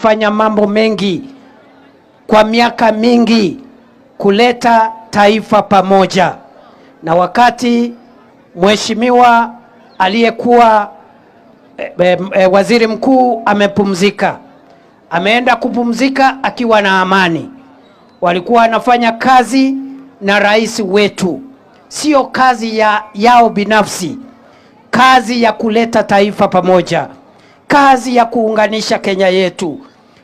Fanya mambo mengi kwa miaka mingi kuleta taifa pamoja, na wakati mheshimiwa aliyekuwa waziri mkuu amepumzika, ameenda kupumzika akiwa na amani. Walikuwa wanafanya kazi na rais wetu, sio kazi yao binafsi, kazi ya kuleta taifa pamoja, kazi ya kuunganisha Kenya yetu,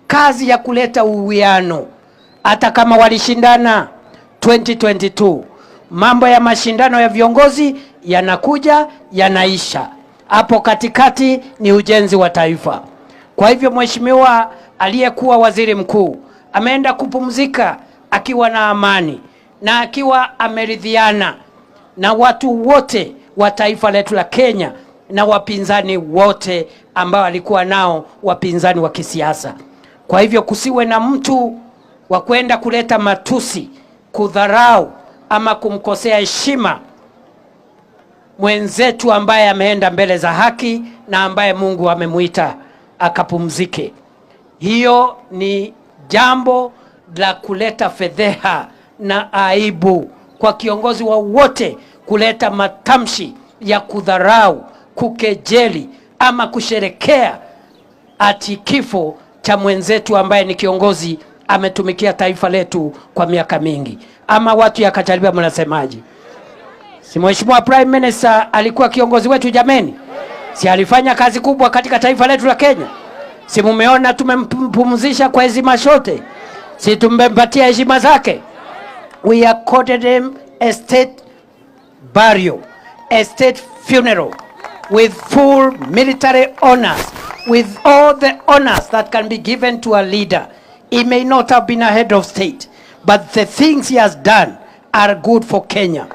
kazi ya kuleta uwiano. Hata kama walishindana 2022, mambo ya mashindano ya viongozi yanakuja yanaisha, hapo katikati ni ujenzi wa taifa. Kwa hivyo mheshimiwa aliyekuwa waziri mkuu ameenda kupumzika akiwa na amani na akiwa ameridhiana na watu wote wa taifa letu la Kenya na wapinzani wote ambao alikuwa nao, wapinzani wa kisiasa. Kwa hivyo kusiwe na mtu wa kwenda kuleta matusi, kudharau ama kumkosea heshima mwenzetu ambaye ameenda mbele za haki na ambaye Mungu amemuita akapumzike. Hiyo ni jambo la kuleta fedheha na aibu kwa kiongozi wowote kuleta matamshi ya kudharau, kukejeli ama kusherekea ati kifo cha mwenzetu ambaye ni kiongozi ametumikia taifa letu kwa miaka mingi. Ama watu ya Kachaliba mnasemaje? Si mheshimiwa Prime Minister alikuwa kiongozi wetu jameni? Si alifanya kazi kubwa katika taifa letu la Kenya? Si mumeona tumempumzisha kwa heshima zote? Si tumempatia heshima zake? We accorded him a state burial, a state funeral with full military honors, with all the honors that can be given to a leader. He may not have been a head of state, but the things he has done are good for Kenya.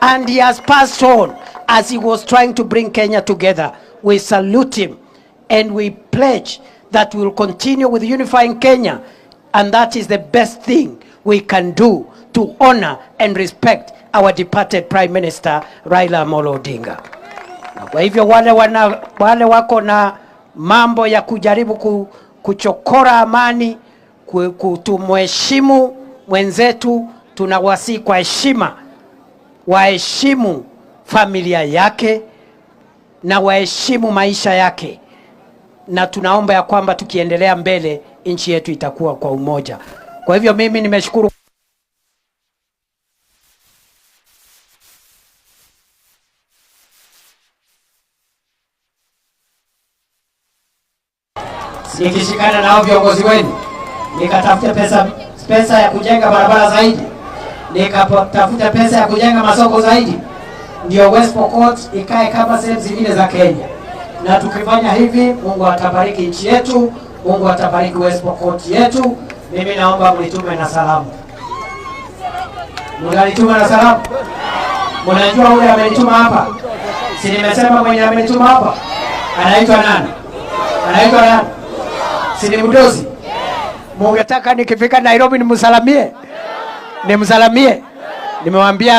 And he has passed on as he was trying to bring Kenya together. We salute him and we pledge that we will continue with unifying Kenya, and that is the best thing we can do to honor and respect our departed Prime Minister Raila Amolo Odinga. Kwa hivyo wale wako na mambo ya kujaribu kuchokora amani, kutumheshimu mwenzetu, tunawasihi kwa heshima waheshimu familia yake na waheshimu maisha yake, na tunaomba ya kwamba tukiendelea mbele nchi yetu itakuwa kwa umoja. Kwa hivyo mimi nimeshukuru. Nikishikana na viongozi wenu nikatafuta pesa ya kujenga barabara zaidi, nikatafuta pesa ya kujenga masoko zaidi, ndio West Pokot ikae kama sehemu zingine za Kenya. Na tukifanya hivi, Mungu atabariki nchi yetu, Mungu atabariki West Pokot yetu. Mimi naomba mlitume na salamu. Mnalituma na salamu? Mnajua yule amenituma hapa? Si nimesema mwenye amenituma hapa anaitwa nani? Anaitwa nani? Si ni Mudozi? Mungetaka nikifika Nairobi nimsalamie? Nimsalamie? Nimewambia